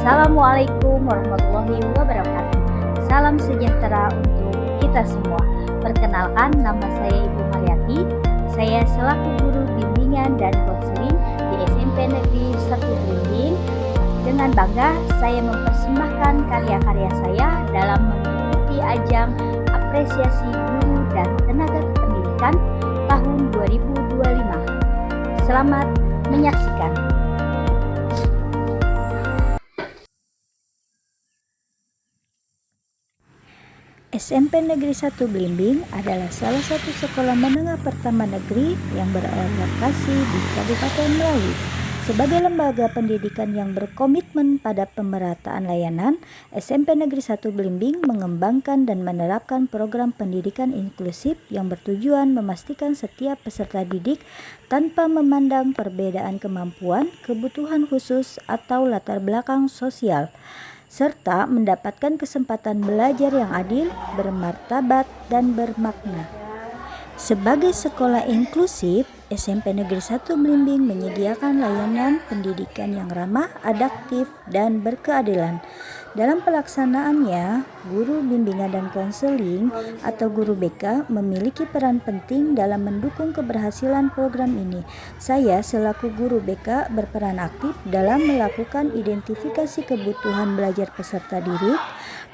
Assalamualaikum warahmatullahi wabarakatuh. Salam sejahtera untuk kita semua. Perkenalkan, nama saya Ibu Mariati. Saya selaku guru bimbingan dan konseling di SMP Negeri 1 Belimbing. Dengan bangga saya mempersembahkan karya-karya saya dalam mengikuti ajang apresiasi guru dan tenaga pendidikan tahun 2025. Selamat menyaksikan. SMP Negeri 1 Belimbing adalah salah satu sekolah menengah pertama negeri yang berlokasi di Kabupaten Melawi. Sebagai lembaga pendidikan yang berkomitmen pada pemerataan layanan, SMP Negeri 1 Belimbing mengembangkan dan menerapkan program pendidikan inklusif yang bertujuan memastikan setiap peserta didik tanpa memandang perbedaan kemampuan, kebutuhan khusus, atau latar belakang sosial, serta mendapatkan kesempatan belajar yang adil, bermartabat, dan bermakna. Sebagai sekolah inklusif, SMP Negeri 1 Belimbing menyediakan layanan pendidikan yang ramah, adaptif, dan berkeadilan. Dalam pelaksanaannya, guru bimbingan dan konseling atau guru BK memiliki peran penting dalam mendukung keberhasilan program ini. Saya selaku guru BK berperan aktif dalam melakukan identifikasi kebutuhan belajar peserta didik,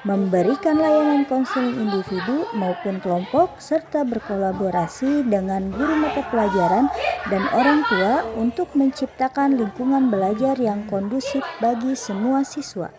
memberikan layanan konseling individu maupun kelompok, serta berkolaborasi dengan guru mata pelajaran dan orang tua untuk menciptakan lingkungan belajar yang kondusif bagi semua siswa.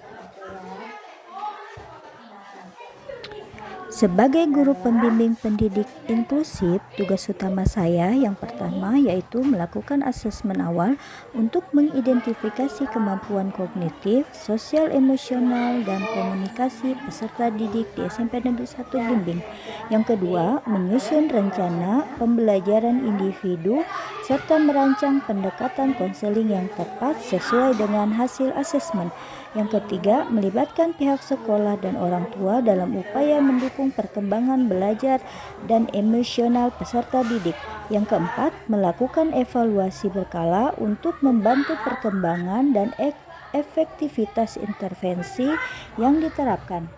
Sebagai guru pembimbing pendidik inklusif, tugas utama saya yang pertama yaitu melakukan asesmen awal untuk mengidentifikasi kemampuan kognitif, sosial emosional, dan komunikasi peserta didik di SMP Negeri 1 Belimbing. Yang kedua, menyusun rencana pembelajaran individu serta merancang pendekatan konseling yang tepat sesuai dengan hasil asesmen. Yang ketiga, melibatkan pihak sekolah dan orang tua dalam upaya mendukung perkembangan belajar dan emosional peserta didik. Yang keempat, melakukan evaluasi berkala untuk membantu perkembangan dan efektivitas intervensi yang diterapkan.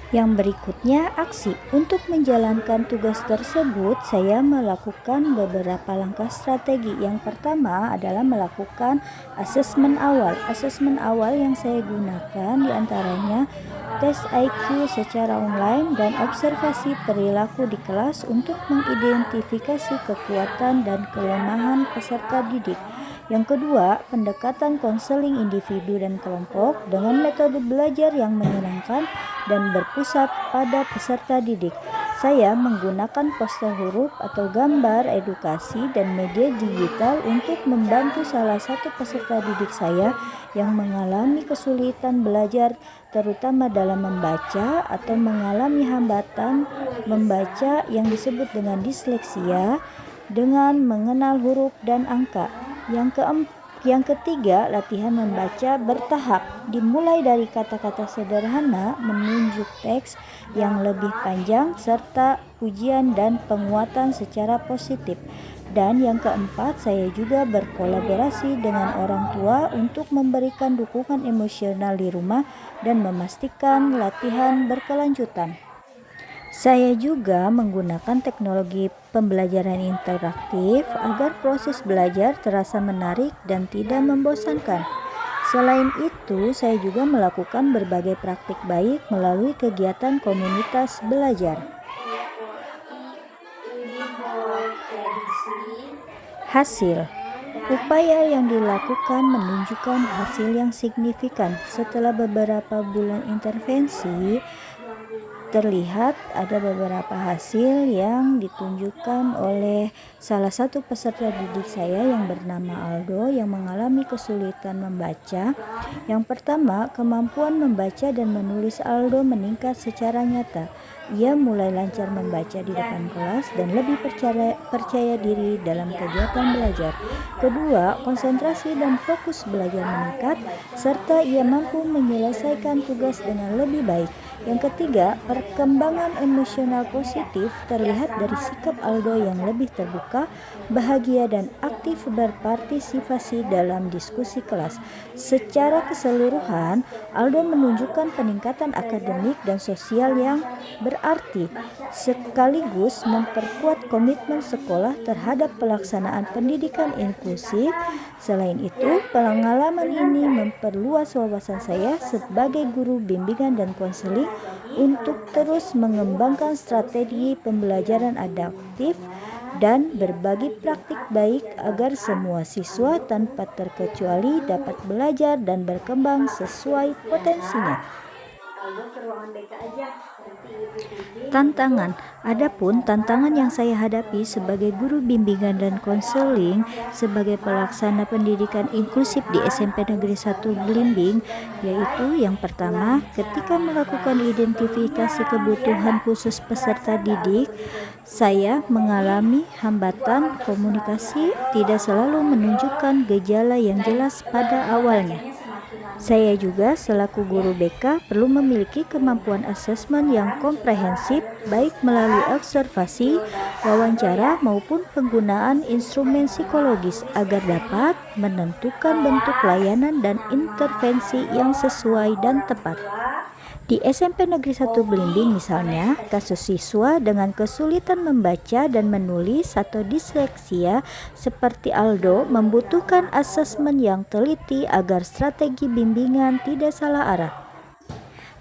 Yang berikutnya, aksi. Untuk menjalankan tugas tersebut, saya melakukan beberapa langkah strategi. Yang pertama adalah melakukan asesmen awal. Asesmen awal yang saya gunakan diantaranya tes IQ secara online dan observasi perilaku di kelas untuk mengidentifikasi kekuatan dan kelemahan peserta didik. Yang kedua, pendekatan konseling individu dan kelompok dengan metode belajar yang menyenangkan dan berpusat pada peserta didik. Saya menggunakan poster huruf atau gambar edukasi dan media digital untuk membantu salah satu peserta didik saya yang mengalami kesulitan belajar, terutama dalam membaca atau mengalami hambatan membaca yang disebut dengan disleksia, dengan mengenal huruf dan angka. Yang ketiga, latihan membaca bertahap, dimulai dari kata-kata sederhana, menunjuk teks yang lebih panjang, serta pujian dan penguatan secara positif. Dan yang keempat, saya juga berkolaborasi dengan orang tua untuk memberikan dukungan emosional di rumah dan memastikan latihan berkelanjutan. Saya juga menggunakan teknologi pembelajaran interaktif agar proses belajar terasa menarik dan tidak membosankan. Selain itu, saya juga melakukan berbagai praktik baik melalui kegiatan komunitas belajar. Hasil. Upaya yang dilakukan menunjukkan hasil yang signifikan. Setelah beberapa bulan intervensi, terlihat ada beberapa hasil yang ditunjukkan oleh salah satu peserta didik saya yang bernama Aldo yang mengalami kesulitan membaca. Yang pertama, kemampuan membaca dan menulis Aldo meningkat secara nyata. Ia mulai lancar membaca di depan kelas dan lebih percaya diri dalam kegiatan belajar. Kedua, konsentrasi dan fokus belajar meningkat serta ia mampu menyelesaikan tugas dengan lebih baik. Yang ketiga, perkembangan emosional positif terlihat dari sikap Aldo yang lebih terbuka, bahagia, dan aktif berpartisipasi dalam diskusi kelas. Secara keseluruhan, Aldo menunjukkan peningkatan akademik dan sosial yang berarti, sekaligus memperkuat komitmen sekolah terhadap pelaksanaan pendidikan inklusif. Selain itu, pengalaman ini memperluas wawasan saya sebagai guru bimbingan dan konseling untuk terus mengembangkan strategi pembelajaran adaptif dan berbagi praktik baik agar semua siswa tanpa terkecuali dapat belajar dan berkembang sesuai potensinya. Tantangan. Adapun tantangan yang saya hadapi sebagai guru bimbingan dan konseling sebagai pelaksana pendidikan inklusif di SMP Negeri 1 Belimbing, yaitu yang pertama, ketika melakukan identifikasi kebutuhan khusus peserta didik, saya mengalami hambatan komunikasi tidak selalu menunjukkan gejala yang jelas pada awalnya. Saya juga selaku guru BK perlu memiliki kemampuan asesmen yang komprehensif baik melalui observasi, wawancara maupun penggunaan instrumen psikologis agar dapat menentukan bentuk layanan dan intervensi yang sesuai dan tepat. Di SMP Negeri 1 Belimbing misalnya, kasus siswa dengan kesulitan membaca dan menulis atau disleksia seperti Aldo membutuhkan asesmen yang teliti agar strategi bimbingan tidak salah arah.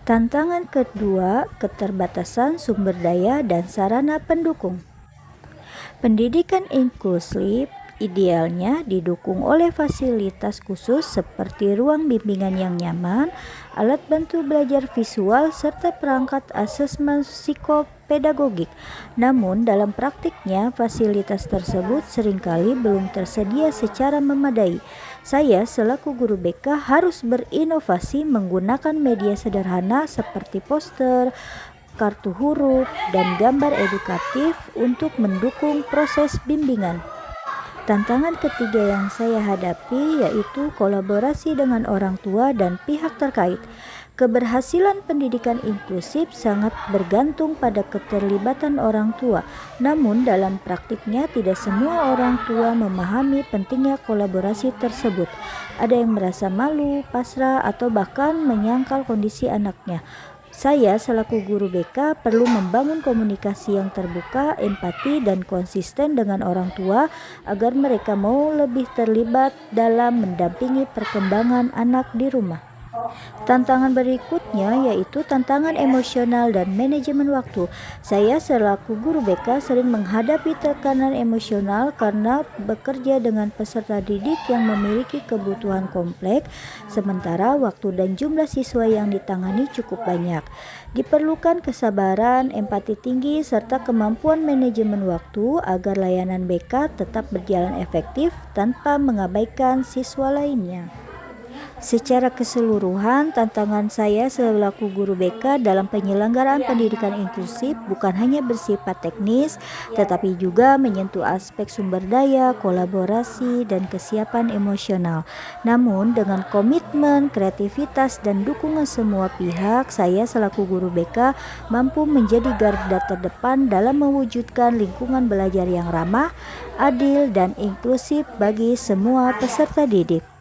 Tantangan kedua, keterbatasan sumber daya dan sarana pendukung. Pendidikan inklusif idealnya didukung oleh fasilitas khusus seperti ruang bimbingan yang nyaman, alat bantu belajar visual, serta perangkat asesmen psikopedagogik. Namun dalam praktiknya fasilitas tersebut seringkali belum tersedia secara memadai. Saya selaku guru BK harus berinovasi menggunakan media sederhana seperti poster, kartu huruf, dan gambar edukatif untuk mendukung proses bimbingan. Tantangan ketiga yang saya hadapi yaitu kolaborasi dengan orang tua dan pihak terkait. Keberhasilan pendidikan inklusif sangat bergantung pada keterlibatan orang tua. Namun dalam praktiknya tidak semua orang tua memahami pentingnya kolaborasi tersebut. Ada yang merasa malu, pasrah, atau bahkan menyangkal kondisi anaknya. Saya selaku guru BK perlu membangun komunikasi yang terbuka, empati, dan konsisten dengan orang tua agar mereka mau lebih terlibat dalam mendampingi perkembangan anak di rumah. Tantangan berikutnya yaitu tantangan emosional dan manajemen waktu. Saya selaku guru BK sering menghadapi tekanan emosional karena bekerja dengan peserta didik yang memiliki kebutuhan kompleks, sementara waktu dan jumlah siswa yang ditangani cukup banyak. Diperlukan kesabaran, empati tinggi, serta kemampuan manajemen waktu agar layanan BK tetap berjalan efektif tanpa mengabaikan siswa lainnya. Secara keseluruhan, tantangan saya selaku guru BK dalam penyelenggaraan pendidikan inklusif bukan hanya bersifat teknis, tetapi juga menyentuh aspek sumber daya, kolaborasi, dan kesiapan emosional. Namun, dengan komitmen, kreativitas, dan dukungan semua pihak, saya selaku guru BK mampu menjadi garda terdepan dalam mewujudkan lingkungan belajar yang ramah, adil, dan inklusif bagi semua peserta didik.